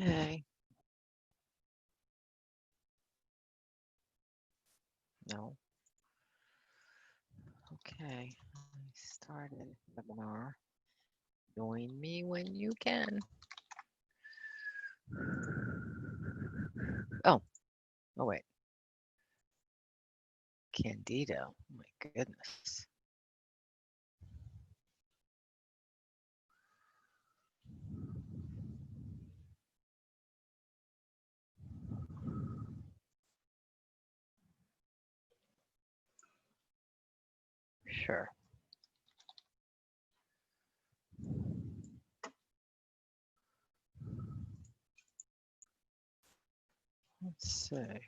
Okay. No. Okay. I started webinar. Join me when you can. Oh, oh wait. Candido. Oh my goodness. Sure. Let's see. Okay.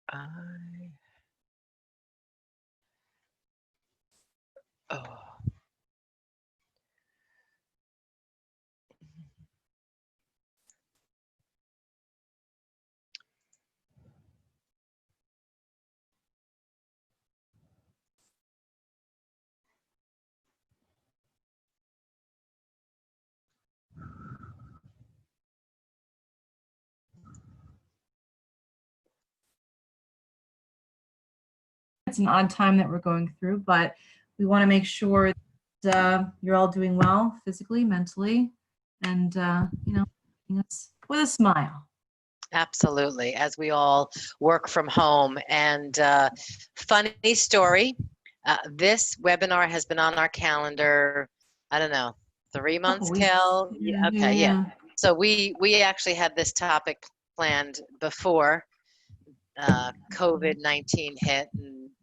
I oh It's an odd time that we're going through, but we want to make sure that you're all doing well physically, mentally, and with a smile. absolutely. As we all work from home, and funny story. This webinar has been on our calendar. I don't know, 3 months, Kel. Yeah, okay, yeah. So we actually had this topic planned before COVID-19 hit,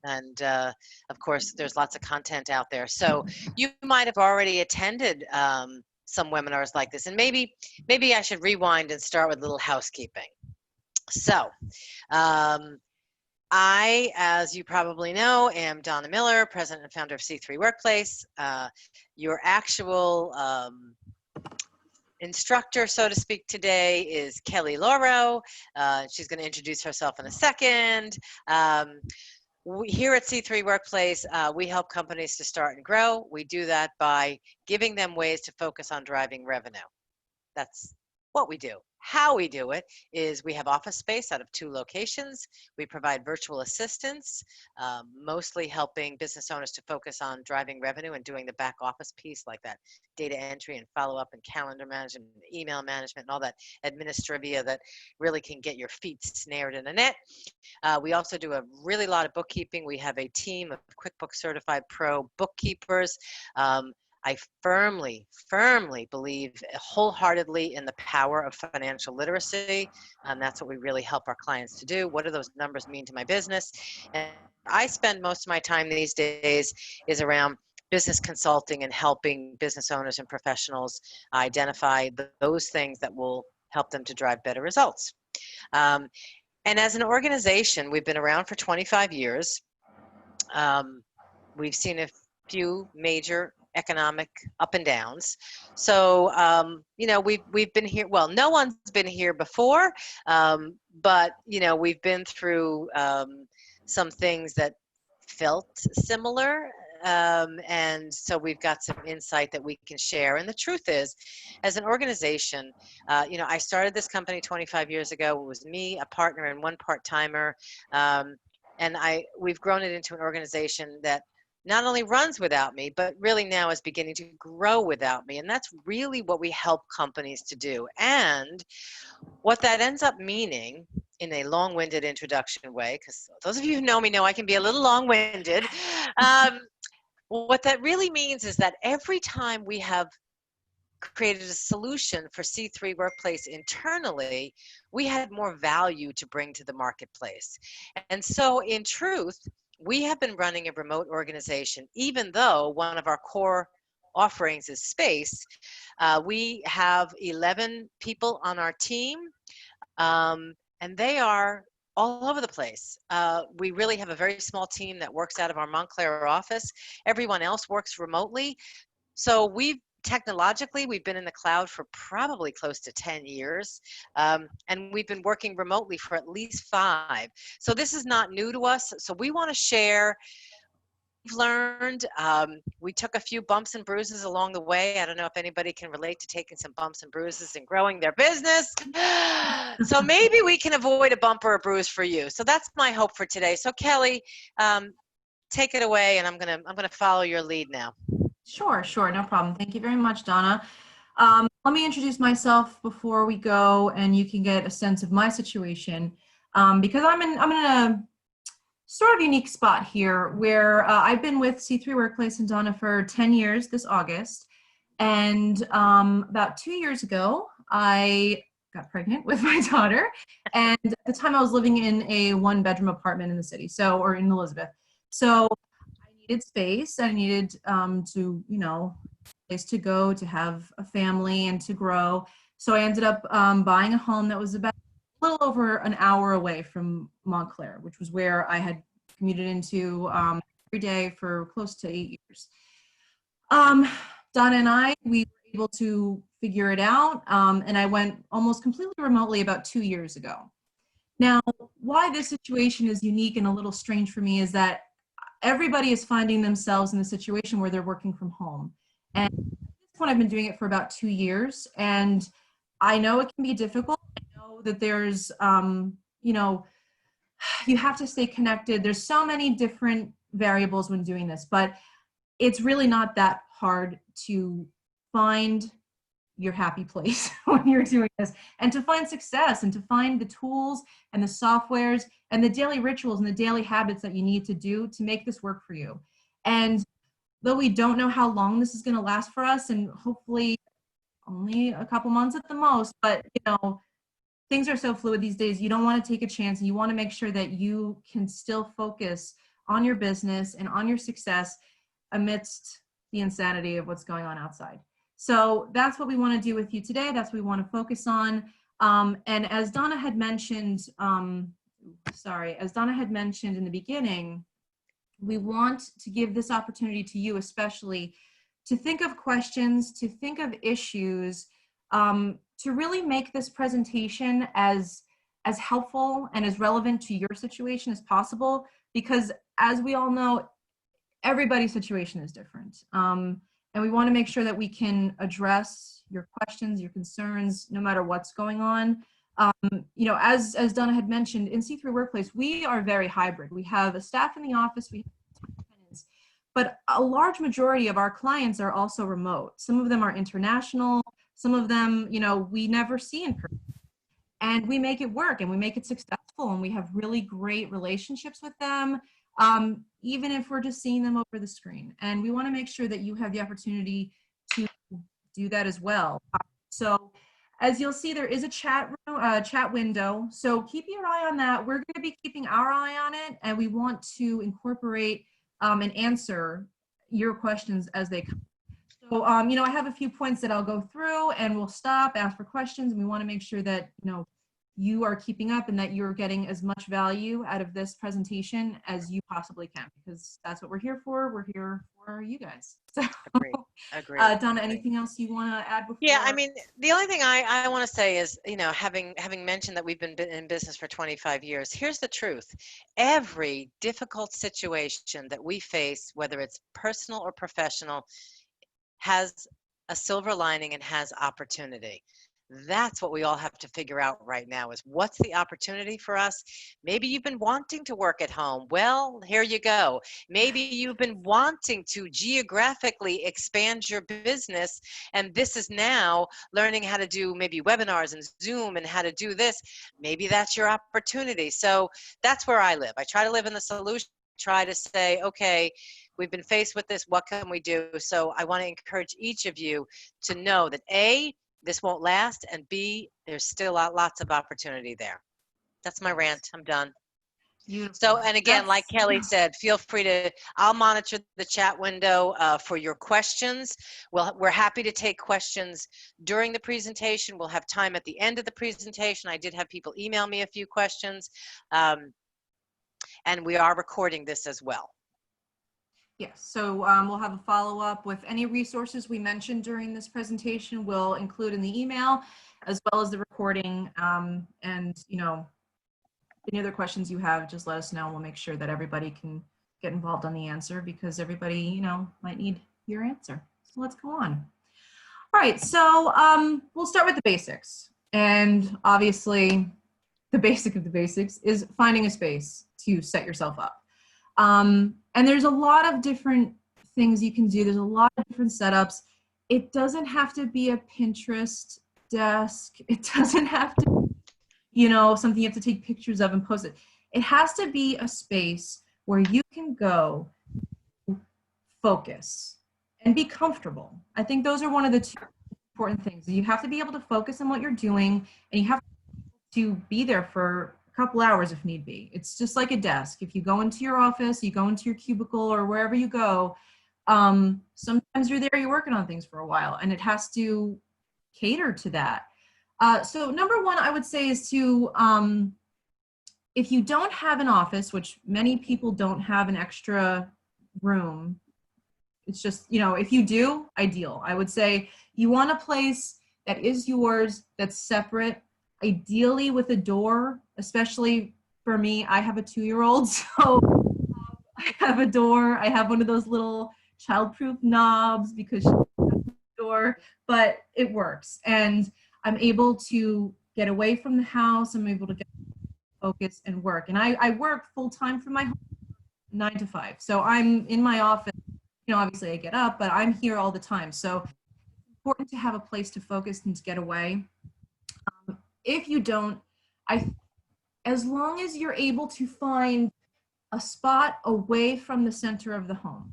and of course, there's lots of content out there. So you might have already attended some webinars like this, and maybe I should rewind and start with a little housekeeping. So I, as you probably know, am Donna Miller, president and founder of C3 Workplace. Your actual instructor, so to speak, today is Kelly Louro. She's going to introduce herself in a second. Here at C3 Workplace, we help companies to start and grow. We do that by giving them ways to focus on driving revenue. That's what we do. How we do it is we have office space out of 2 locations. We provide virtual assistants, mostly helping business owners to focus on driving revenue and doing the back office piece like that data entry and follow up and calendar management, email management, and all that administrivia that really can get your feet snared in a net. We also do a really lot of bookkeeping. We have a team of QuickBooks certified pro bookkeepers. I firmly believe wholeheartedly in the power of financial literacy. That's what we really help our clients to do. What do those numbers mean to my business? And I spend most of my time these days is around business consulting and helping business owners and professionals identify those things that will help them to drive better results. And as an organization, we've been around for 25 years. We've seen a few major economic up and downs. So, we've been here. Well, no one's been here before, but, we've been through some things that felt similar. And so we've got some insight that we can share. And the truth is, as an organization, I started this company 25 years ago. It was me, a partner, and 1 part-timer. And we've grown it into an organization that not only runs without me, but really now is beginning to grow without me. And that's really what we help companies to do. And what that ends up meaning in a long-winded introduction way, because those of you who know me know I can be a little long-winded. What that really means is that every time we have created a solution for C3 Workplace internally, we had more value to bring to the marketplace. And so in truth, we have been running a remote organization, even though one of our core offerings is space. We have 11 people on our team, and they are all over the place. We really have a very small team that works out of our Montclair office. Everyone else works remotely. So technologically, we've been in the cloud for probably close to 10 years, and we've been working remotely for at least 5. So this is not new to us. So we want to share. We've learned. We took a few bumps and bruises along the way. I don't know if anybody can relate to taking some bumps and bruises and growing their business. So maybe we can avoid a bump or a bruise for you. So that's my hope for today. So Kelly, take it away, and I'm gonna follow your lead now. Sure, no problem. Thank you very much, Donna. Let me introduce myself before we go, and you can get a sense of my situation, because I'm in a sort of unique spot here where I've been with C3 Workplace and Donna for 10 years this August, and about 2 years ago, I got pregnant with my daughter, and at the time I was living in a 1-bedroom apartment in the city, or in Elizabeth. So needed space. I needed to, place to go, to have a family and to grow. So I ended up buying a home that was about a little over an hour away from Montclair, which was where I had commuted into every day for close to 8 years. Donna and I, we were able to figure it out, and I went almost completely remotely about 2 years ago. Now, why this situation is unique and a little strange for me is that everybody is finding themselves in a situation where they're working from home. And at this point, I've been doing it for about 2 years, and I know it can be difficult. I know that there's, you have to stay connected. There's so many different variables when doing this, but it's really not that hard to find your happy place when you're doing this, and to find success, and to find the tools and the softwares and the daily rituals and the daily habits that you need to do to make this work for you. And though we don't know how long this is going to last for us, and hopefully only a couple months at the most, but things are so fluid these days. You don't want to take a chance, and you want to make sure that you can still focus on your business and on your success amidst the insanity of what's going on outside. So that's what we want to do with you today. That's what we want to focus on. And as Donna had mentioned, as Donna had mentioned in the beginning, we want to give this opportunity to you, especially, to think of questions, to think of issues, to really make this presentation as helpful and as relevant to your situation as possible, because as we all know, everybody's situation is different. And we want to make sure that we can address your questions, your concerns, no matter what's going on. As Donna had mentioned, in C3 Workplace, we are very hybrid. We have a staff in the office, we have tenants, but a large majority of our clients are also remote. Some of them are international. Some of them, we never see in person. And we make it work, and we make it successful, and we have really great relationships with them, even if we're just seeing them over the screen. And we want to make sure that you have the opportunity to do that as well. So as you'll see, there is a chat window. So keep your eye on that. We're going to be keeping our eye on it, and we want to incorporate and answer your questions as they come. So, I have a few points that I'll go through, and we'll stop, ask for questions, and we want to make sure that, you are keeping up and that you're getting as much value out of this presentation as you possibly can, because that's what we're here for. We're here for you guys. So, Agree. Donna, anything else you want to add before? Yeah, I mean, the only thing I want to say is, having mentioned that we've been in business for 25 years, here's the truth. Every difficult situation that we face, whether it's personal or professional, has a silver lining and has opportunity. That's what we all have to figure out right now is what's the opportunity for us? Maybe you've been wanting to work at home. Well, here you go. Maybe you've been wanting to geographically expand your business, and this is now learning how to do maybe webinars and Zoom and how to do this. Maybe that's your opportunity. So that's where I live. I try to live in the solution, try to say, okay, we've been faced with this. What can we do? So I want to encourage each of you to know that A, this won't last, and B, there's still lots of opportunity there. That's my rant. I'm done. So, Beautiful. and again, like That's Kelly said, feel free to, I'll monitor the chat window for your questions. We're happy to take questions during the presentation. We'll have time at the end of the presentation. I did have people email me a few questions, and we are recording this as well. yes. So we'll have a follow-up with any resources we mentioned during this presentation. We'll include in the email as well as the recording. And you know, any other questions you have, just let us know. We'll make sure that everybody can get involved on the answer because everybody, you know, might need your answer. So let's go on. All right. So we'll start with the basics. And obviously, the basic of the basics is finding a space to set yourself up. And there's a lot of different things you can do. There's a lot of different setups. It doesn't have to be a Pinterest desk. It doesn't have to, you know, something you have to take pictures of and post it. It has to be a space where you can go focus and be comfortable. I think those are one of the two important things. You have to be able to focus on what you're doing, and you have to be there for a couple hours if need be. It's just like a desk. If you go into your office, you go into your cubicle or wherever you go, sometimes you're there, you're working on things for a while, and it has to cater to that. So number one, I would say is to, if you don't have an office, which many people don't have an extra room, it's just, you know, if you do, ideal. I would say you want a place that is yours, that's separate, ideally with a door, especially for me, I have a 2-year-old, so I have a door. I have one of those little childproof knobs because she has a door, but it works. And I'm able to get away from the house. I'm able to get focus and work. And I work full time from my home, 9 to 5. So I'm in my office. You know, obviously I get up, but I'm here all the time. So it's important to have a place to focus and to get away. If you don't, as long as you're able to find a spot away from the center of the home.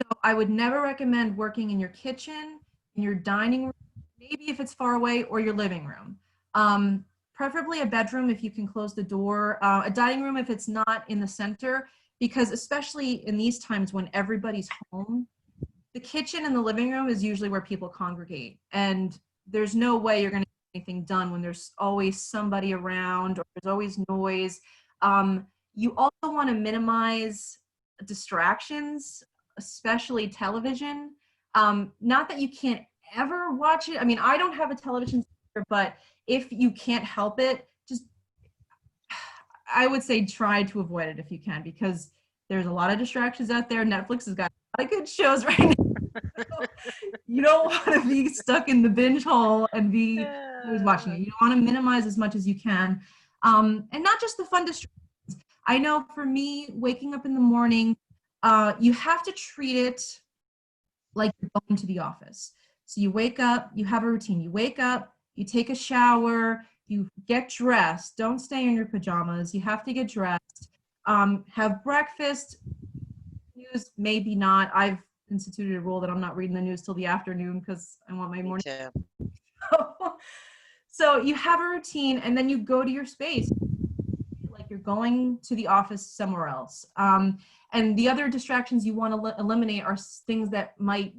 So I would never recommend working in your kitchen, in your dining room, maybe if it's far away, or your living room. Preferably a bedroom if you can close the door, a dining room if it's not in the center, because especially in these times when everybody's home, the kitchen and the living room is usually where people congregate. And there's no way you're going to get anything done when there's always somebody around or there's always noise. You also want to minimize distractions, especially television. Not that you can't ever watch it. I mean, I don't have a television, but if you can't help it, just, I would say try to avoid it if you can, because there's a lot of distractions out there. Netflix has got a lot of good shows right now. So you don't want to be stuck in the binge hole and be always watching it. You want to minimize as much as you can. And not just the fun distractions. I know for me, waking up in the morning, you have to treat it like you're going to the office. So you wake up, you have a routine. You wake up, you take a shower, you get dressed. Don't stay in your pajamas. You have to get dressed. Have breakfast. News, maybe not. I've instituted a rule that I'm not reading the news till the afternoon because I want my morning. So you have a routine, and then you go to your space like you're going to the office somewhere else. And the other distractions you want to eliminate are things that might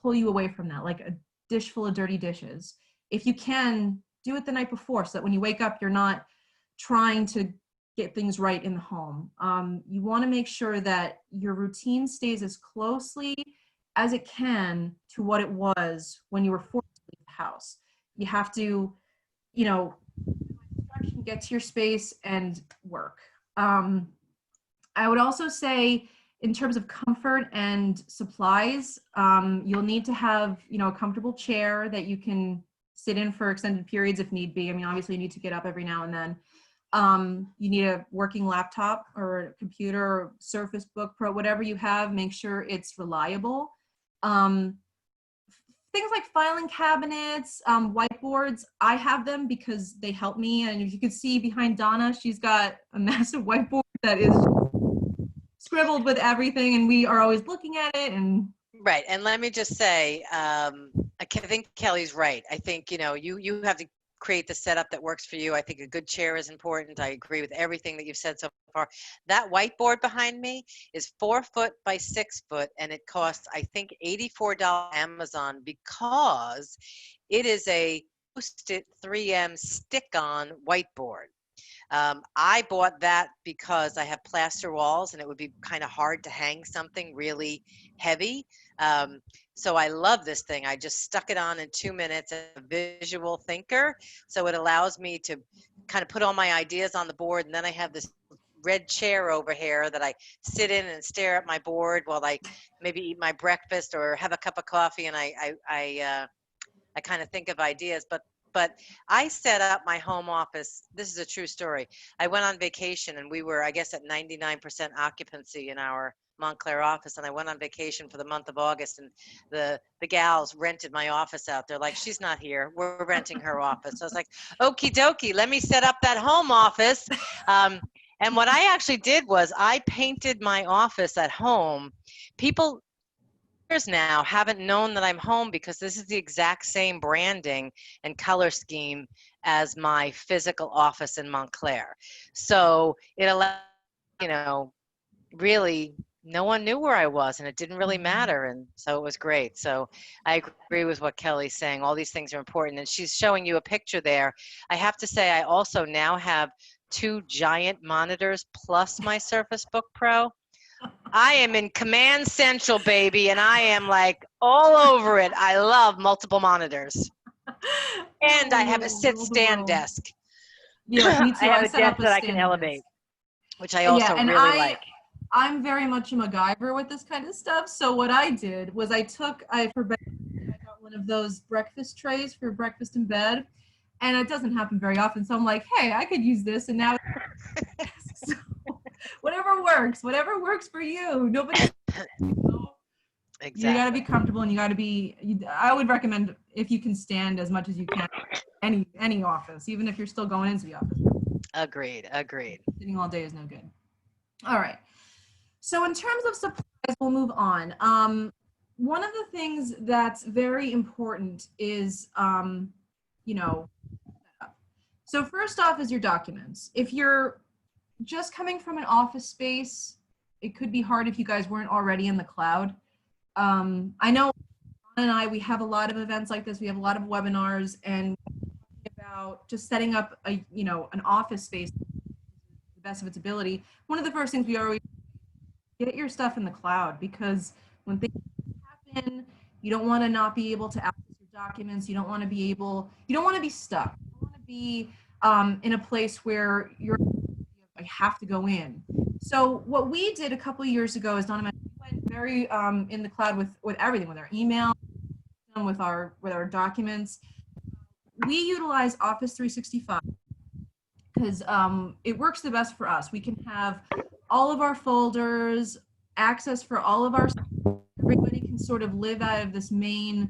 pull you away from that, like a dish full of dirty dishes. If you can, do it the night before so that when you wake up, you're not trying to get things right in the home. You want to make sure that your routine stays as closely as it can to what it was when you were forced to leave the house. You have to, you know, get to your space and work. I would also say, in terms of comfort and supplies, you'll need to have, you know, a comfortable chair that you can sit in for extended periods if need be. I mean, obviously you need to get up every now and then. You need a working laptop or a computer or Surface Book Pro, whatever you have, make sure it's reliable. Things like filing cabinets, whiteboards, I have them because they help me. And if you can see behind Donna, she's got a massive whiteboard that is scribbled with everything, and we are always looking at it. And right. And let me just say, I think Kelly's right. I think, you have to create the setup that works for you. I think a good chair is important. I agree with everything that you've said so far. That whiteboard behind me is 4 foot by 6 foot, and it costs, I think, $84 Amazon, because it is a Post-it 3M stick-on whiteboard. I bought that because I have plaster walls and it would be kind of hard to hang something really heavy. So I love this thing. I just stuck it on in 2 minutes. I'm a visual thinker, so it allows me to kind of put all my ideas on the board, and then I have this red chair over here that I sit in and stare at my board while I maybe eat my breakfast or have a cup of coffee, and I kind of think of ideas. But I set up my home office. This is a true story. I went on vacation, and we were, I guess, at 99% occupancy in our Montclair office, and I went on vacation for the month of August, and the gals rented my office out. They're like, she's not here, we're renting her office. I was like, okie dokie, let me set up that home office. And what I actually did was I painted my office at home. People years now haven't known that I'm home because this is the exact same branding and color scheme as my physical office in Montclair. So it allowed, really no one knew where I was, and it didn't really matter. And so it was great. So I agree with what Kelly's saying. All these things are important. And she's showing you a picture there. I have to say, I also now have 2 giant monitors plus my Surface Book Pro. I am in Command Central, baby, and I am like all over it. I love multiple monitors. And I have a sit-stand desk. Yeah, me too. I have a set desk up a that I can stand elevate, desk, which I also and really like. I'm very much a MacGyver with this kind of stuff. So what I did was I got one of those breakfast trays for breakfast in bed, and it doesn't happen very often. So I'm like, hey, I could use this, and now so, whatever works for you. Nobody. Exactly. You got to be comfortable, and you got to be. I would recommend, if you can stand as much as you can, any office, even if you're still going into the office. Agreed. Sitting all day is no good. All right. So in terms of supplies, we'll move on. One of the things that's very important is, so first off is your documents. If you're just coming from an office space, it could be hard if you guys weren't already in the cloud. I know Anna and we have a lot of events like this. We have a lot of webinars, and about just setting up an office space to the best of its ability. One of the first things we always get your stuff in the cloud, because when things happen, you don't want to not be able to access your documents. You don't want to be stuck. You don't want to be in a place where you have to go in. So what we did a couple of years ago is Donna mentioned, we went very in the cloud with everything, with our email, with our documents. We utilize Office 365 because it works the best for us. We can have all of our folders, access for all of our stuff. Everybody can sort of live out of this main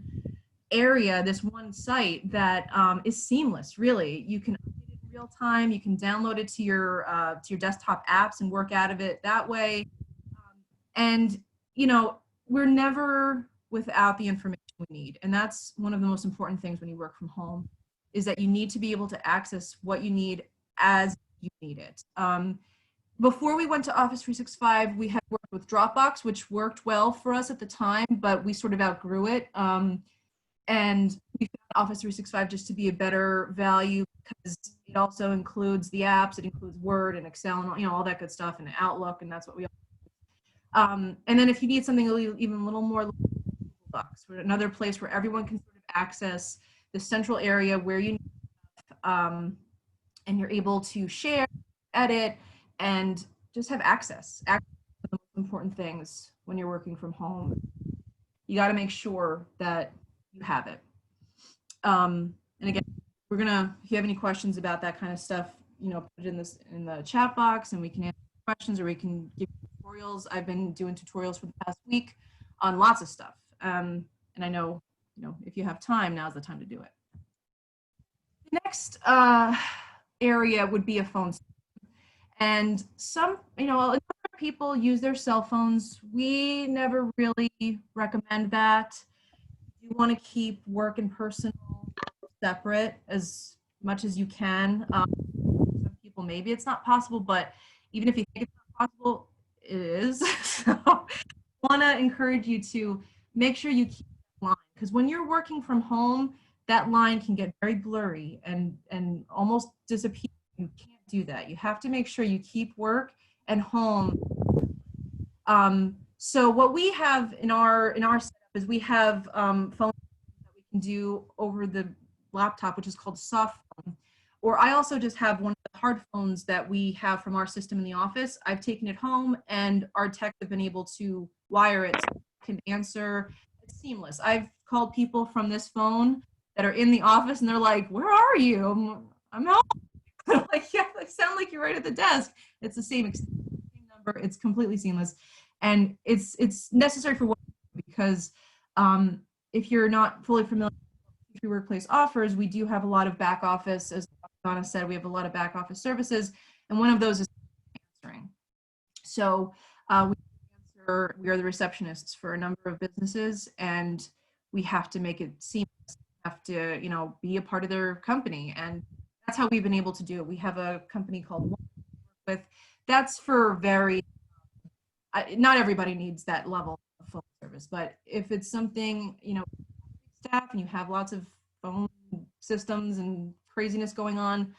area, this one site that is seamless, really. You can update it in real time. You can download it to your desktop apps and work out of it that way. And, we're never without the information we need. And that's one of the most important things when you work from home, is that you need to be able to access what you need as you need it. Before we went to Office 365, we had worked with Dropbox, which worked well for us at the time, but we sort of outgrew it. And we found Office 365 just to be a better value, because it also includes the apps, it includes Word and Excel and all that good stuff, and Outlook, and that's what we all and then if you need something even a little more, Docs, another place where everyone can sort of access the central area where you need and you're able to share, edit, and just have access. Access to the most important things when you're working from home. You got to make sure that you have it. And again, we're gonna, if you have any questions about that kind of stuff, you know, put it in the chat box and we can answer questions, or we can give you tutorials. I've been doing tutorials for the past week on lots of stuff. And I know, you know, if you have time, now's the time to do it. The next area would be a phone system. And some, you know, other people use their cell phones. We never really recommend that. You want to keep work and personal separate as much as you can. Some people, maybe it's not possible, but even if you think it's not possible, it is. So I want to encourage you to make sure you keep that line, because when you're working from home, that line can get very blurry and almost disappear. You can't do that. You have to make sure you keep work and home. So what we have in our setup is we have phones that we can do over the laptop, which is called soft phone. Or I also just have one of the hard phones that we have from our system in the office. I've taken it home, and our techs have been able to wire it so it can answer. It's seamless. I've called people from this phone that are in the office, and they're like, "Where are you?" I'm home. I'm like, "Yeah, they sound like you're right at the desk." It's the same number. It's completely seamless, and it's necessary for what, because if you're not fully familiar with what Workplace offers, we do have a lot of back office, as Donna said, we have a lot of back office services, and one of those is answering. So we are the receptionists for a number of businesses, and we have to make it seamless. We have to, you know, be a part of their company, and that's how we've been able to do it. We have a company called with that's for very not everybody needs that level of phone service, but if it's something, you know, staff and you have lots of phone systems and craziness going on,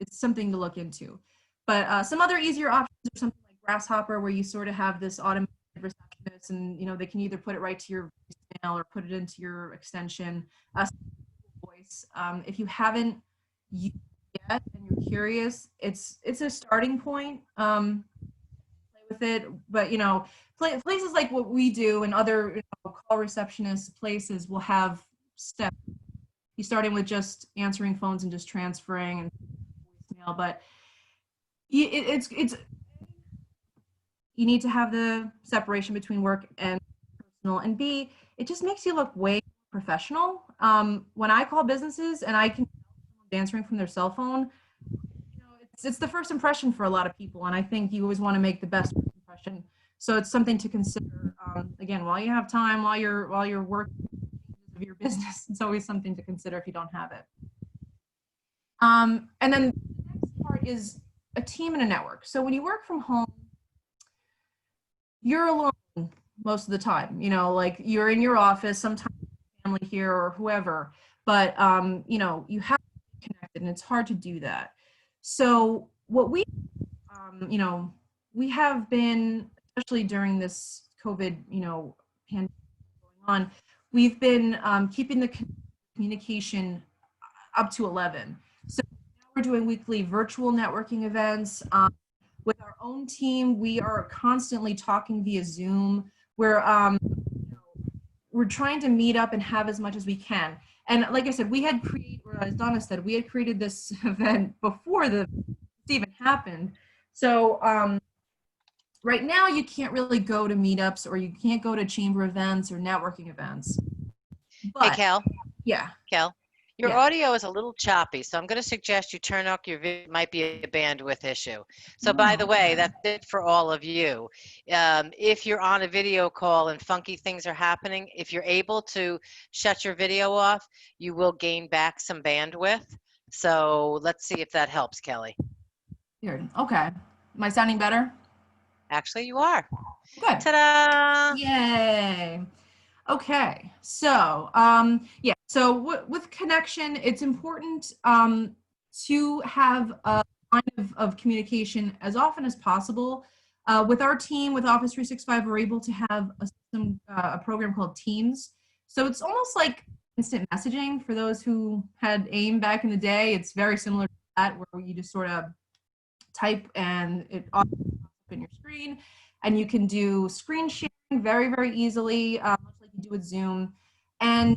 it's something to look into. But some other easier options are something like Grasshopper, where you sort of have this automated receptionist, and you know, they can either put it right to your voicemail or put it into your extension. Voice. If you haven't used it yet and you're curious, it's a starting point. Play with it, but you know, places like what we do and other, you know, call receptionist places will have steps. You starting with just answering phones and just transferring and voicemail, but it's you need to have the separation between work and personal, and B, it just makes you look way professional. When I call businesses and I can answering from their cell phone, you know, it's the first impression for a lot of people, and I think you always want to make the best impression. So it's something to consider. Again, while you have time, while you're working of your business, it's always something to consider if you don't have it. And then the next part is a team and a network. So when you work from home, you're alone most of the time. You know, like you're in your office, sometimes family here or whoever, but you know, you have to be connected, and it's hard to do that. So what we, you know, we have been, especially during this COVID, you know, pandemic going on, we've been keeping the communication up to 11. So now we're doing weekly virtual networking events. With our own team, we are constantly talking via Zoom. We're trying to meet up and have as much as we can. And like I said, we had created, or as Donna said, we had created this event before this even happened. So right now you can't really go to meetups, or you can't go to chamber events or networking events. But, hey, Kel. Yeah. Kel, your audio is a little choppy, so I'm going to suggest you turn off your video. It might be a bandwidth issue. So by the way, that's it for all of you. If you're on a video call and funky things are happening, if you're able to shut your video off, you will gain back some bandwidth. So let's see if that helps, Kelly. Weird. Okay. Am I sounding better? Actually, you are. Good. Ta-da! Yay. Okay, so yeah, so with connection, it's important to have a line of communication as often as possible. With our team, with Office 365, we're able to have a program called Teams. So it's almost like instant messaging for those who had AIM back in the day. It's very similar to that, where you just sort of type and it pops up in your screen, and you can do screen sharing very, very easily, much like you do with Zoom. And,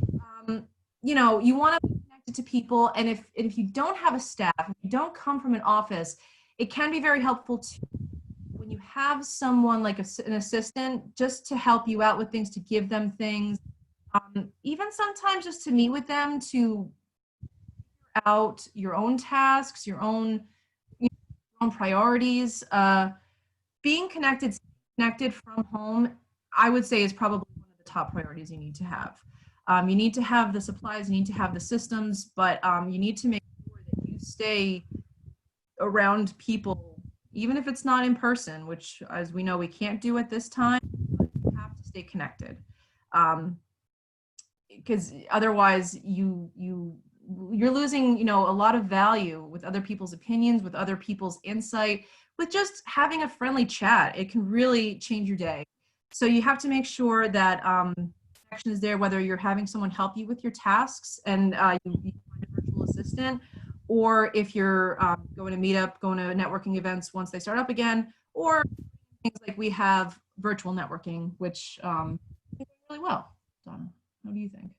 you know, you want to be connected to people. And if you don't have a staff, if you don't come from an office, it can be very helpful to when you have someone like an assistant just to help you out with things, to give them things, even sometimes just to meet with them to figure out your own tasks, your own, you know, your own priorities. Being connected from home, I would say, is probably one of the top priorities you need to have. You need to have the supplies, you need to have the systems, but you need to make sure that you stay around people, even if it's not in person, which, as we know, we can't do at this time. But you have to stay connected, because otherwise you're losing, a lot of value with other people's opinions, with other people's insight, with just having a friendly chat. It can really change your day. So you have to make sure that connection is there, whether you're having someone help you with your tasks and you find a virtual assistant, or if you're going to meet up, going to networking events once they start up again, or things like we have virtual networking, which is really well. Donna, what do you think?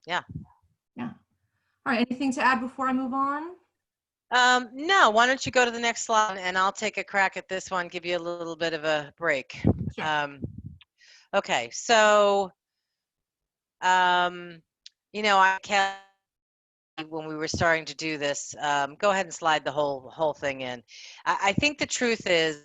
Yeah. Yeah. All right. Anything to add before I move on? No, why don't you go to the next slide and I'll take a crack at this one, give you a little bit of a break. Sure. Okay, so, I kept, when we were starting to do this, go ahead and slide the whole thing in. I think the truth is,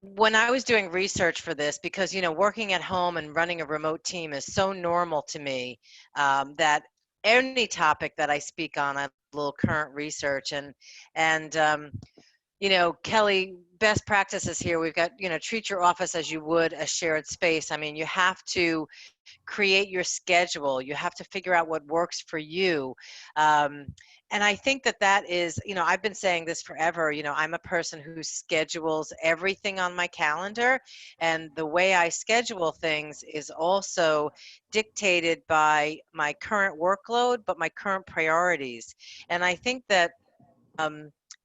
when I was doing research for this, because working at home and running a remote team is so normal to me, that any topic that I speak on, I have a little current research and Kelly, best practices here. We've got, treat your office as you would a shared space. I mean, you have to create your schedule. You have to figure out what works for you. And I think that is, I've been saying this forever. I'm a person who schedules everything on my calendar. And the way I schedule things is also dictated by my current workload, but my current priorities. And I think that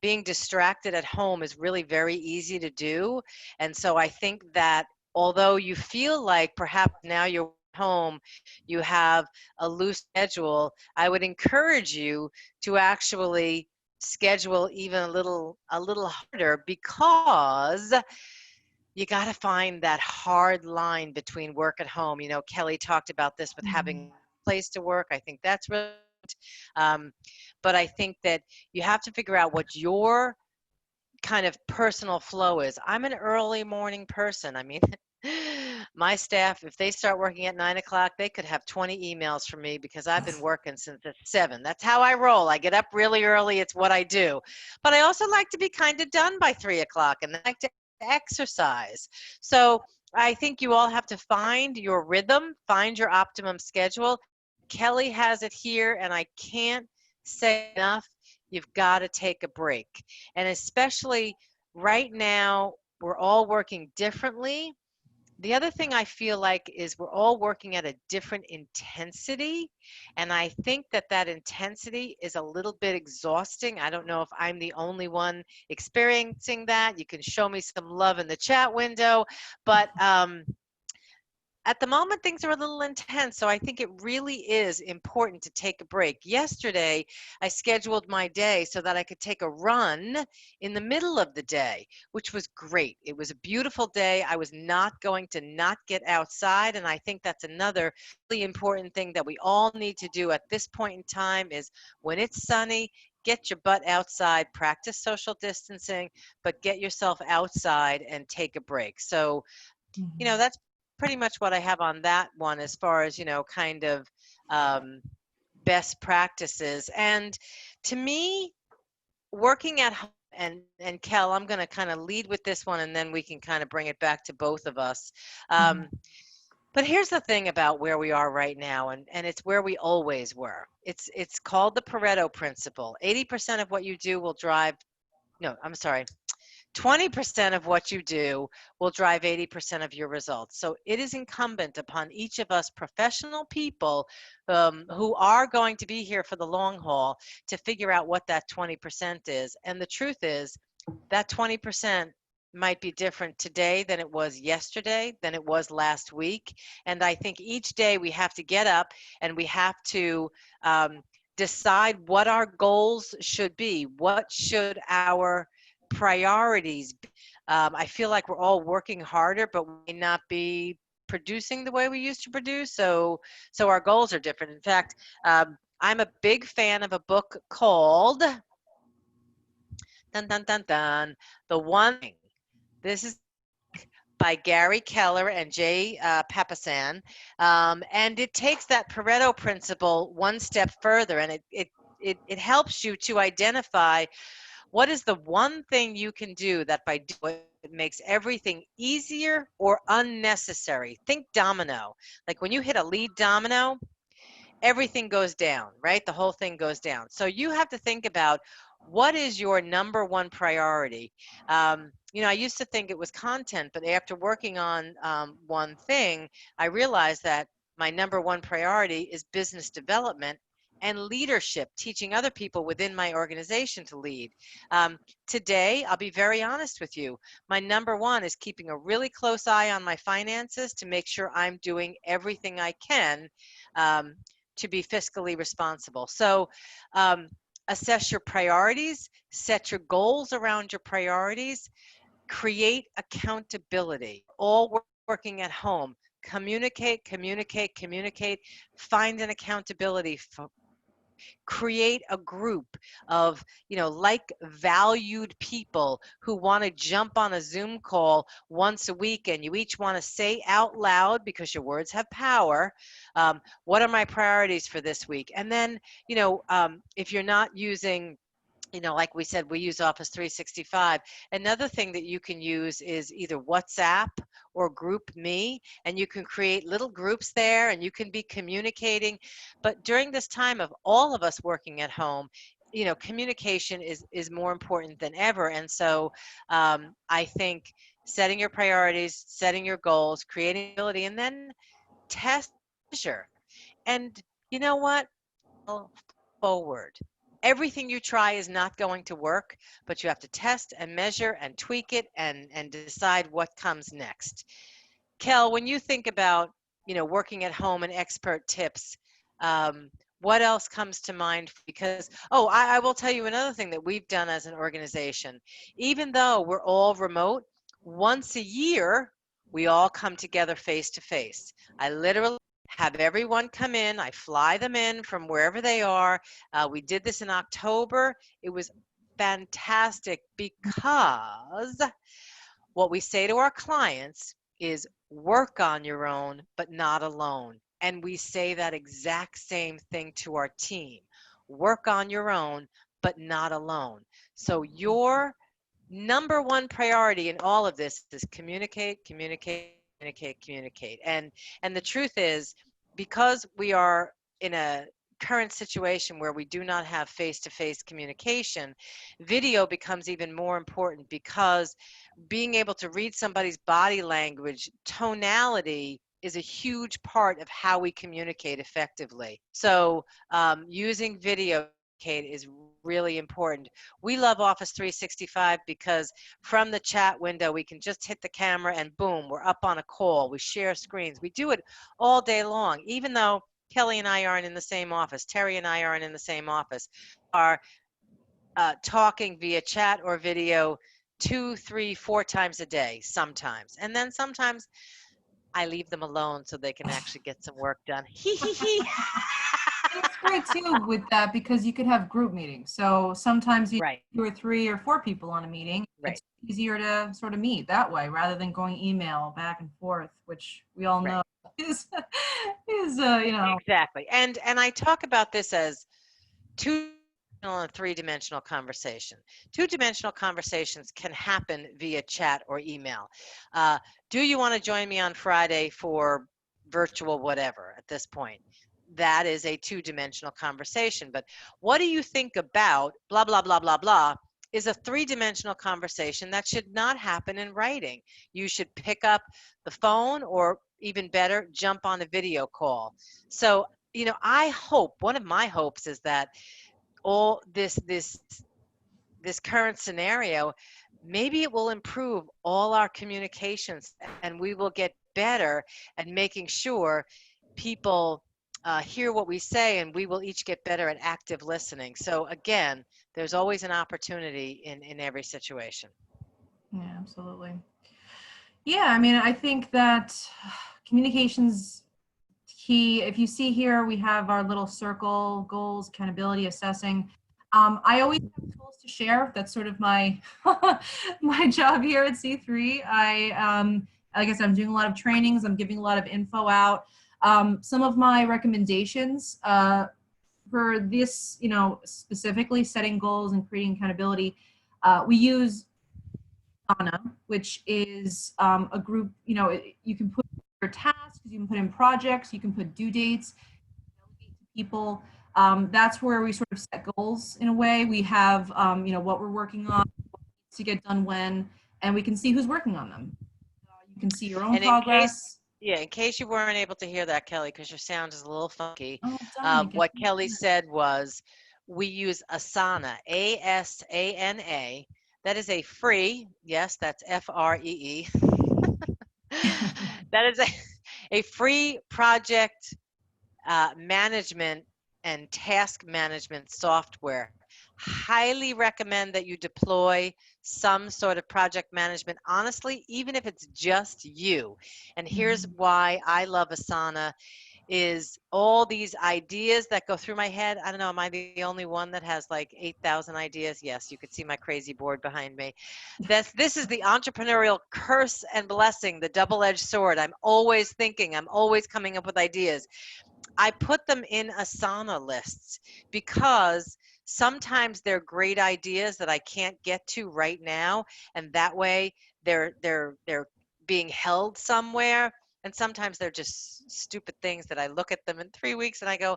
being distracted at home is really very easy to do. And so I think that although you feel like perhaps now you're home, you have a loose schedule, I would encourage you to actually schedule even a little harder, because you got to find that hard line between work at home. Kelly talked about this with having a place to work. I think that's really um, but I think that you have to figure out what your kind of personal flow is. I'm an early morning person. I mean, my staff, if they start working at 9 o'clock, they could have 20 emails from me because I've been working since at 7. That's how I roll. I get up really early. It's what I do. But I also like to be kind of done by 3 o'clock, and I like to exercise. So I think you all have to find your rhythm, find your optimum schedule. Kelly has it here, and I can't say enough. You've got to take a break. And especially right now, we're all working differently. The other thing I feel like is we're all working at a different intensity. And I think that intensity is a little bit exhausting. I don't know if I'm the only one experiencing that. You can show me some love in the chat window. But at the moment, things are a little intense, so I think it really is important to take a break. Yesterday, I scheduled my day so that I could take a run in the middle of the day, which was great. It was a beautiful day. I was not going to not get outside, and I think that's another really important thing that we all need to do at this point in time is when it's sunny, get your butt outside, practice social distancing, but get yourself outside and take a break. So, that's pretty much what I have on that one as far as, kind of best practices. And to me, working at home, and Kel, I'm going to kind of lead with this one, and then we can kind of bring it back to both of us. But here's the thing about where we are right now, and it's where we always were. It's called the Pareto Principle. 80% of what you do will drive, no, I'm sorry, 20% of what you do will drive 80% of your results. So it is incumbent upon each of us professional people who are going to be here for the long haul to figure out what that 20% is. And the truth is that 20% might be different today than it was yesterday, than it was last week. And I think each day we have to get up and we have to decide what our goals should be. What should our priorities be? I feel like we're all working harder, but we may not be producing the way we used to produce. So our goals are different. In fact, I'm a big fan of a book called dun dun dun dun, The One Thing. This is by Gary Keller and Jay Papasan. And it takes that Pareto principle one step further, and it helps you to identify what is the one thing you can do that by doing it makes everything easier or unnecessary. Think domino. Like when you hit a lead domino, everything goes down, right? The whole thing goes down. So you have to think about what is your number one priority. I used to think it was content, but after working on one thing, I realized that my number one priority is business development and leadership, teaching other people within my organization to lead. Today, I'll be very honest with you. My number one is keeping a really close eye on my finances to make sure I'm doing everything I can um, to be fiscally responsible. So assess your priorities, set your goals around your priorities, create accountability. All working at home, communicate, communicate, communicate, find an accountability create a group of like valued people who want to jump on a Zoom call once a week, and you each want to say out loud, because your words have power, what are my priorities for this week? And then if you're not using, like we said, we use Office 365. Another thing that you can use is either WhatsApp or Group Me, and you can create little groups there and you can be communicating. But during this time of all of us working at home, communication is more important than ever. And so I think setting your priorities, setting your goals, creating ability, and then test, measure. And you know what? Forward. Everything you try is not going to work, but you have to test and measure and tweak it and decide what comes next. Kel, when you think about, working at home and expert tips, what else comes to mind? Because, I will tell you another thing that we've done as an organization. Even though we're all remote, once a year, we all come together face to face. I literally have everyone come in. I fly them in from wherever they are. We did this in October. It was fantastic because what we say to our clients is work on your own, but not alone. And we say that exact same thing to our team. Work on your own, but not alone. So your number one priority in all of this is communicate, communicate, communicate, communicate. And the truth is, because we are in a current situation where we do not have face-to-face communication, video becomes even more important, because being able to read somebody's body language, tonality is a huge part of how we communicate effectively. So using video is really important. We love Office 365 because from the chat window, we can just hit the camera and boom, we're up on a call. We share screens. We do it all day long, even though Kelly and I aren't in the same office. Terry and I aren't in the same office. Are talking via chat or video 2, 3, 4 times a day sometimes. And then sometimes I leave them alone so they can actually get some work done. Hee hee hee. It's great too with that because you could have group meetings. So sometimes you Right, 2 or 3 or 4 people on a meeting. right, It's easier to sort of meet that way rather than going email back and forth, which we all know right. is Exactly. And I talk about this as two and three-dimensional conversation. Two-dimensional conversations can happen via chat or email. Do you want to join me on Friday for virtual whatever at this point? That is a two-dimensional conversation. But what do you think about blah, blah, blah, blah, blah is a three-dimensional conversation that should not happen in writing. You should pick up the phone, or even better, jump on a video call. So, I hope, one of my hopes is that all this current scenario maybe it will improve all our communications and we will get better at making sure people hear what we say, and we will each get better at active listening. So again, there's always an opportunity in every situation. Yeah, absolutely. Yeah, I mean, I think that communications key. If you see here, we have our little circle: goals, accountability, assessing. I always have tools to share. That's sort of my my job here at C3. Like I said, I'm doing a lot of trainings. I'm giving a lot of info out. Some of my recommendations for this, specifically setting goals and creating accountability, we use Asana, which is a group. You can put your tasks, you can put in projects, you can put due dates, delegate to people. That's where we sort of set goals in a way. We have, what we're working on, what needs to get done when, and we can see who's working on them. You can see your own And in case, progress. yeah, in case you weren't able to hear that, Kelly, because your sound is a little funky, Oh, darn, I guess. what Kelly said was we use Asana, Asana. That is a free, yes, that's FREE. That is a free project management and task management software. Highly recommend that you deploy some sort of project management, honestly, even if it's just you. And here's why I love Asana is all these ideas that go through my head. I don't know, am I the only one that has like 8,000 ideas? Yes, you could see my crazy board behind me. This is the entrepreneurial curse and blessing, the double-edged sword. I'm always thinking, I'm always coming up with ideas. I put them in Asana lists because sometimes they're great ideas that I can't get to right now, and that way they're being held somewhere. And sometimes they're just stupid things that I look at them in 3 weeks and I go,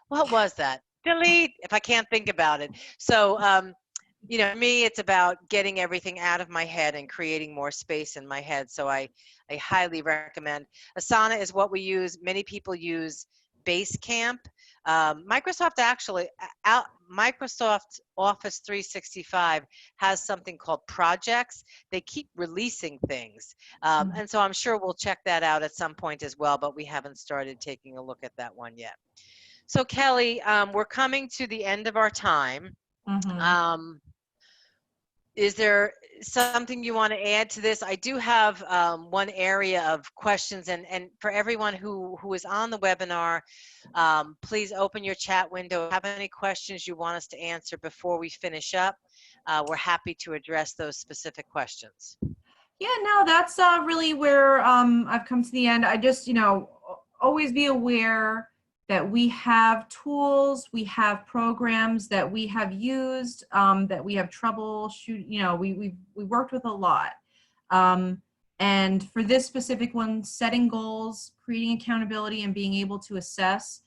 what was that? Delete if I can't think about it. So me, it's about getting everything out of my head and creating more space in my head. So I highly recommend. Asana is what we use. Many people use Basecamp. Microsoft actually, Microsoft Office 365 has something called projects. They keep releasing things. And so I'm sure we'll check that out at some point as well, but we haven't started taking a look at that one yet. So Kelly, we're coming to the end of our time. Is there something you want to add to this? I do have one area of questions, and for everyone who is on the webinar, please open your chat window. If you have any questions you want us to answer before we finish up, we're happy to address those specific questions. Yeah, no, that's really where I've come to the end. I just, always be aware that we have tools, we have programs that we have used, that we have troubleshoot. We worked with a lot. And for this specific one, setting goals, creating accountability, and being able to assess,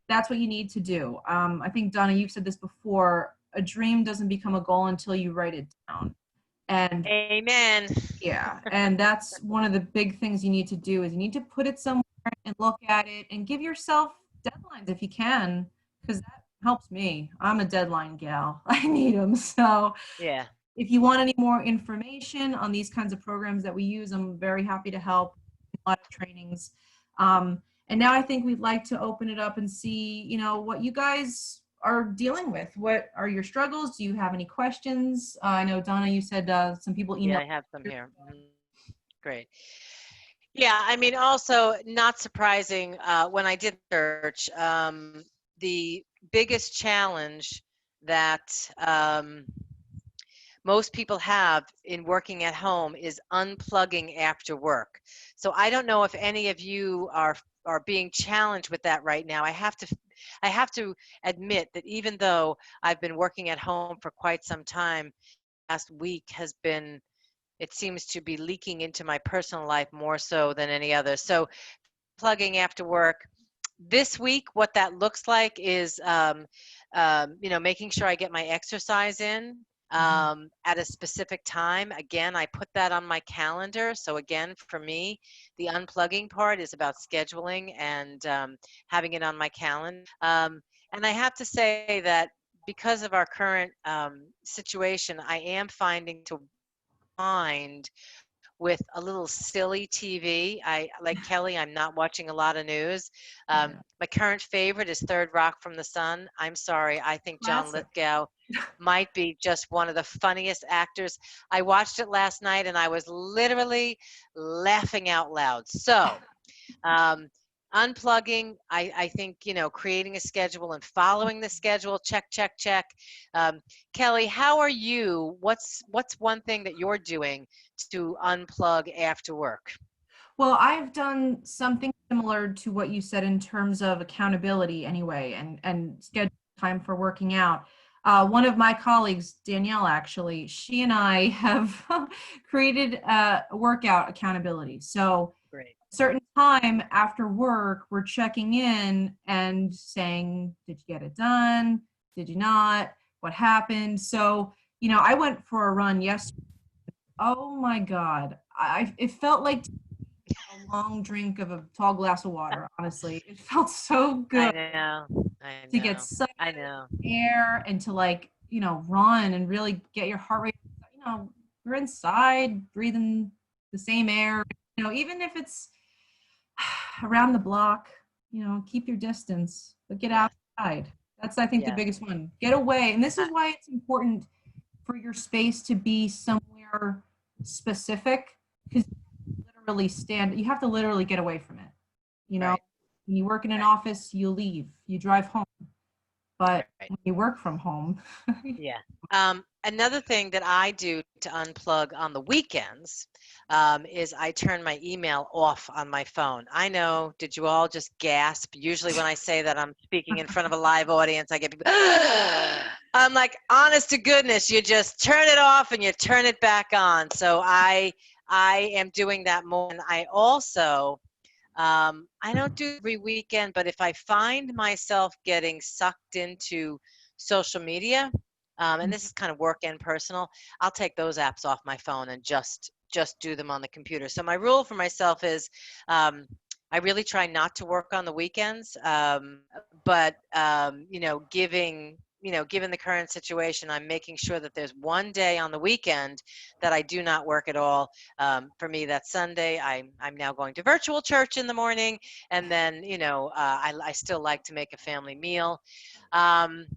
that's what you need to do. I think, Donna, you've said this before, a dream doesn't become a goal until you write it down. And Amen. yeah, and that's one of the big things you need to do is you need to put it somewhere and look at it and give yourself deadlines if you can, because that helps me. I'm a deadline gal. I need them. So Yeah. if you want any more information on these kinds of programs that we use, I'm very happy to help. A lot of trainings. And now I think we'd like to open it up and see, what you guys are dealing with. What are your struggles? Do you have any questions? I know, Donna, you said some people emailed. Yeah, I have some here. Great. Yeah, I mean, also not surprising, when I did search, the biggest challenge that most people have in working at home is unplugging after work. So I don't know if any of you are being challenged with that right now. I have to admit that even though I've been working at home for quite some time, last week has been, it seems to be leaking into my personal life more so than any other. So plugging after work. This week, what that looks like is, making sure I get my exercise in at a specific time. Again, I put that on my calendar. So again, for me, the unplugging part is about scheduling and having it on my calendar. And I have to say that because of our current situation, I am finding to find with a little silly TV. Like Kelly, I'm not watching a lot of news. Yeah. My current favorite is Third Rock from the Sun. I'm sorry, I think John Classic. Lithgow might be just one of the funniest actors. I watched it last night and I was literally laughing out loud. So, um, unplugging, I think, creating a schedule and following the schedule, check, check, check. Kelly, how are you? What's one thing that you're doing to unplug after work? Well, I've done something similar to what you said in terms of accountability anyway, and schedule time for working out. One of my colleagues, Danielle, actually, she and I have created a workout accountability. So Great. certain time after work, we're checking in and saying, did you get it done? Did you not? What happened? So, I went for a run yesterday. Oh my God. It felt like a long drink of a tall glass of water, honestly. It felt so I good know. I to get know. sucked I know. in air and to run and really get your heart rate. We're inside breathing the same air, even if it's around the block, keep your distance, but get Yes. outside. That's, I think, the Yes. biggest one. Get away. And this is I, why it's important for your space to be somewhere specific, because you have to literally get away from it. right. When you work in an office, you leave, you drive home. But Right. when you work from home, Yeah. Another thing that I do to unplug on the weekends is I turn my email off on my phone. I know, did you all just gasp? Usually, when I say that I'm speaking in front of a live audience, I get people, I'm like, honest to goodness, you just turn it off and you turn it back on. So I am doing that more. And I also, I don't do it every weekend, but if I find myself getting sucked into social media, and this is kind of work and personal, I'll take those apps off my phone and just do them on the computer. So my rule for myself is, I really try not to work on the weekends, but given the current situation, I'm making sure that there's one day on the weekend that I do not work at all. For me, that's Sunday. I'm now going to virtual church in the morning, and then I still like to make a family meal. Um,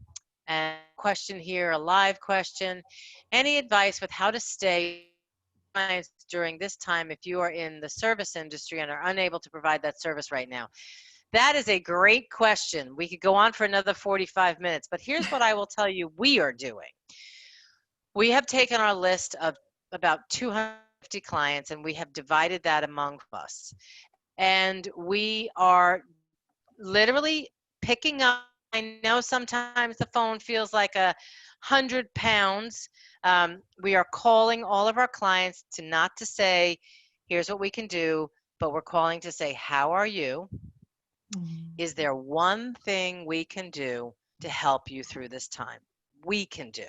and question here, a live question. Any advice with how to stay during this time if you are in the service industry and are unable to provide that service right now? That is a great question. We could go on for another 45 minutes, but here's what I will tell you we are doing. We have taken our list of about 250 clients and we have divided that among us. And we are literally picking up. I know sometimes the phone feels like 100 pounds. We are calling all of our clients to not to say, here's what we can do, but we're calling to say, how are you? Is there one thing we can do to help you through this time? We can do.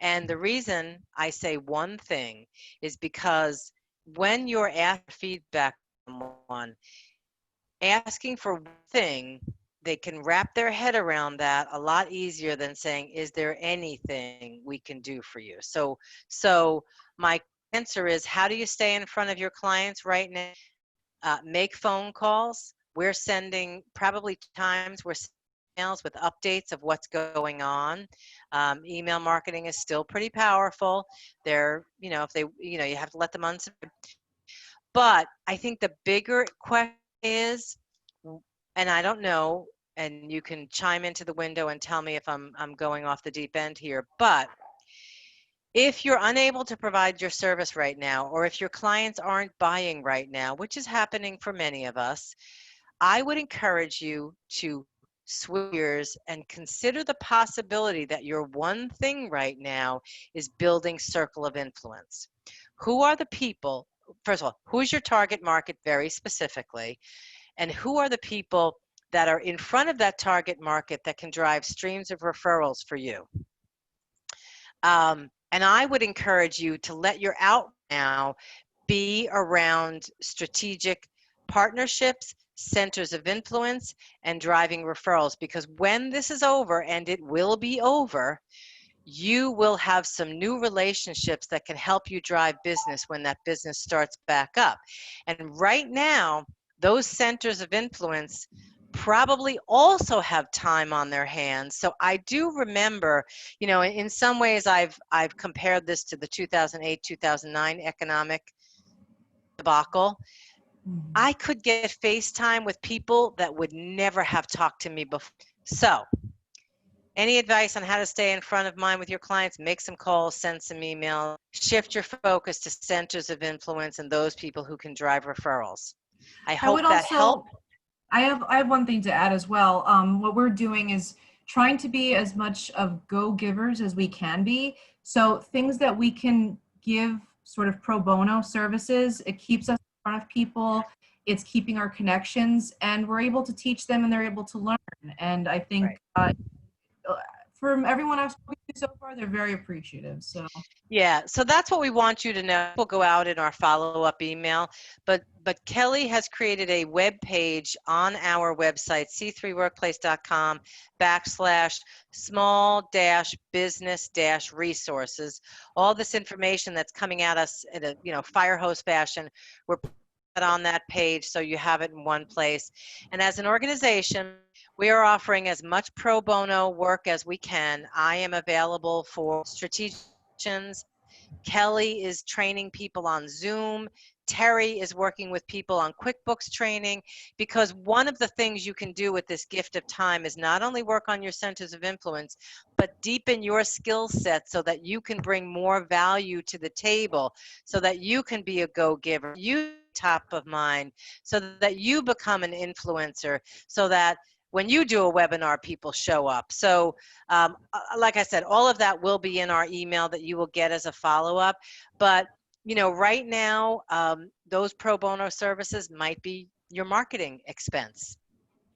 And the reason I say one thing is because when you're asked feedback from someone, asking for one thing, they can wrap their head around that a lot easier than saying, is there anything we can do for you? So my answer is, how do you stay in front of your clients right now? Make phone calls. We're sending probably times we're sending emails with updates of what's going on. Email marketing is still pretty powerful. They're, if they, you have to let them unsubscribe. But I think the bigger question is, and I don't know, and you can chime into the window and tell me if I'm going off the deep end here, but if you're unable to provide your service right now, or if your clients aren't buying right now, which is happening for many of us, I would encourage you to switch gears and consider the possibility that your one thing right now is building circle of influence. Who are the people, first of all, who's your target market very specifically, and who are the people that are in front of that target market that can drive streams of referrals for you? And I would encourage you to let your out now be around strategic partnerships, centers of influence, and driving referrals. Because when this is over, and it will be over, you will have some new relationships that can help you drive business when that business starts back up. And right now, those centers of influence probably also have time on their hands. So I do remember, you know, in some ways I've compared this to the 2008-2009 economic debacle. I could get FaceTime with people that would never have talked to me before. So any advice on how to stay in front of mind with your clients? Make some calls, send some emails, shift your focus to centers of influence and those people who can drive referrals. I I would hope that helped. also, I have one thing to add as well. What we're doing is trying to be as much of go-givers as we can be. So things that we can give sort of pro bono services, it keeps us in front of people, it's keeping our connections, and we're able to teach them and they're able to learn. And I think from everyone I've spoken to so far, they're very appreciative. So Yeah, so that's what we want you to know. We'll go out in our follow-up email, but Kelly has created a web page on our website, c3workplace.com/small-business-resources. All this information that's coming at us in a, you know, fire hose fashion, we're putting it on that page so you have it in one place. And as an organization, we are offering as much pro bono work as we can. I am available for strategic. Kelly is training people on Zoom. Terry is working with people on QuickBooks training, because one of the things you can do with this gift of time is not only work on your centers of influence, but deepen your skill set so that you can bring more value to the table, so that you can be a go-giver, you top of mind, so that you become an influencer, so that when you do a webinar, people show up. So like I said, all of that will be in our email that you will get as a follow-up. But, you know, right now, those pro bono services might be your marketing expense.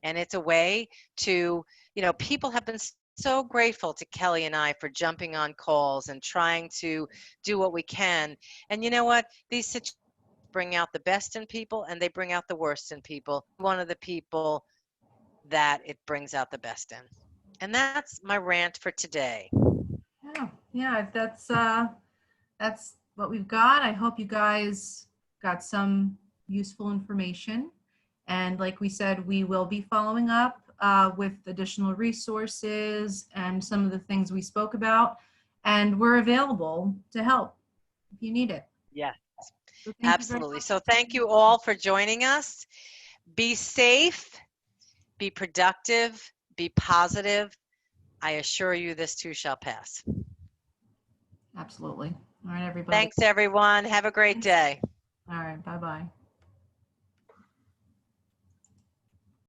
And it's a way to, you know, people have been so grateful to Kelly and I for jumping on calls and trying to do what we can. And you know what? These situations bring out the best in people and they bring out the worst in people. One of the people that it brings out the best in. And that's my rant for today. yeah, that's what we've got. I hope you guys got some useful information. And like we said, we will be following up with additional resources and some of the things we spoke about. And we're available to help if you need it. Yes, So thank you very absolutely. much. So thank you all for joining us. Be safe, be productive, be positive. I assure you this too shall pass. Absolutely. All right, everybody. Thanks, everyone. Have a great day. All right, bye-bye.